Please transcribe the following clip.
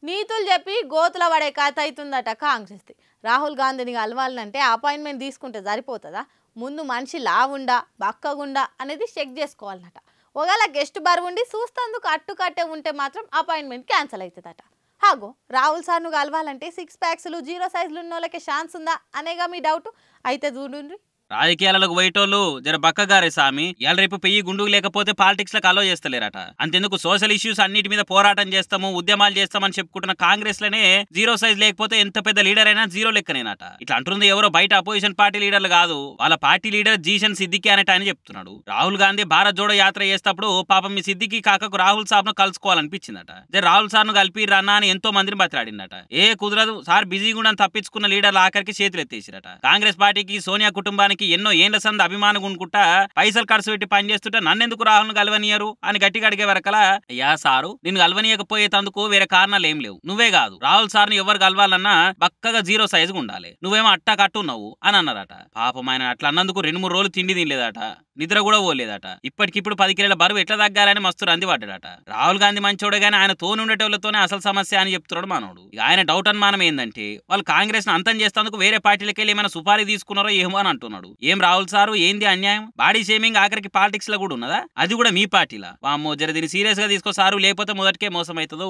నీతులు చెప్పి గోతుల పడే కథ అవుతుందట కాంగ్రెస్. రాహుల్ గాంధీని కలవాలంటే అపాయింట్మెంట్ తీసుకుంటే సరిపోతుందా? ముందు మనిషి లావుండా బక్కగుండా అనేది చెక్ చేసుకోవాలన్నట. ఒకవేళ గెస్ట్ బరువుండి చూస్తందుకు అట్టుకట్టే ఉంటే మాత్రం అపాయింట్మెంట్ క్యాన్సిల్ అవుతుందట. హాగో రాహుల్ సార్ను కలవాలంటే 6 ప్యాక్స్లు 0 సైజులు ఉన్న వాళ్ళకి ఛాన్స్ ఉందా అనేగా మీ డౌట్. అయితే చూడండి, రాజకీయాలకు పోయేటోళ్ళు జర బక్కగారే సామి. ఇవాళ రేపు పెయ్యి గుండుకు లేకపోతే పాలిటిక్స్ లకు అలో చేస్తలేరట. అంతెందుకు సోషల్ ఇష్యూస్ అన్నిటి మీద పోరాటం చేస్తాము, ఉద్యమాలు చేస్తామని చెప్పుకుంటున్న కాంగ్రెస్ లోనే 0 సైజ్ లేకపోతే ఎంత పెద్ద లీడర్ అయినా 0 లెక్కనేనట. ఇట్లా అంటుంది ఎవరో బయట అపోజిషన్ పార్టీ లీడర్లు కాదు, వాళ్ళ పార్టీ లీడర్ జీషన్ సిద్దికి అనేట అని చెప్తున్నాడు. రాహుల్ గాంధీ భారత్ జోడో యాత్ర చేసేటప్పుడు పాపం మీ సిద్దికి కాకకు రాహుల్ సాబ్ ను కలుసుకోవాలనిపించిందట. రాహుల్ సార్ ను కలిపి రన్నా అని ఎంతో మందిని బతిలాడిందట. కుదరదు సార్ బిజీగా ఉండని తప్పించుకున్న లీడర్లు ఆఖరికి చేతులు ఎత్తేసిరట. కాంగ్రెస్ పార్టీకి సోనియా కుటుంబానికి ఎన్నో ఏండ్ల సంద అభిమానం కొనుక్కుంటా పైసలు ఖర్చు పెట్టి పనిచేస్తుంటే నన్నెందుకు రాహుల్ కలవనియరు అని గట్టిగా అడిగే వరకలా, అయ్యా సారు నిన్ను కలవనీయకపోయేందుకు వేరే కారణాలు ఏం లేవు, నువ్వే కాదు రాహుల్ సార్ ను ఎవరు కలవాలన్నా బక్కగా 0 సైజుగా ఉండాలి, నువ్వేమో అట్టా కట్టున్నావు అని అన్నారట. పాపం ఆయన అట్లా అన్నందుకు 2-3 రోజులు తిండి తినలేదట, నిద్ర కూడా పోలేదట. ఇప్పటికిప్పుడు 10 కిలోల బరువు ఎట్లా తగ్గాలని మస్తు రంది పడ్డాడట. రాహుల్ గాంధీ మంచోడే గానీ ఆయన తోని ఉండేటోళ్లతోనే అసలు సమస్య అని చెప్తున్నాడు మనోడు. ఆయన డౌట్ అనుమానం ఏందంటే వాళ్ళు కాంగ్రెస్ ను అంతం చేసేందుకు వేరే పార్టీలకి వెళ్ళి ఏమైనా సుపారీ తీసుకున్నారో ఏమో అని అంటున్నాడు. ఏం రాహుల్ సారు ఏంది అన్యాయం? బాడీ షేమింగ్ ఆఖరికి పాలిటిక్స్ లో కూడా ఉన్నదా? అది కూడా మీ పార్టీలా? వామ్మో జర దీన్ని సీరియస్ గా తీసుకో సారు, లేకపోతే మొదటికే మోసం అవుతుందో.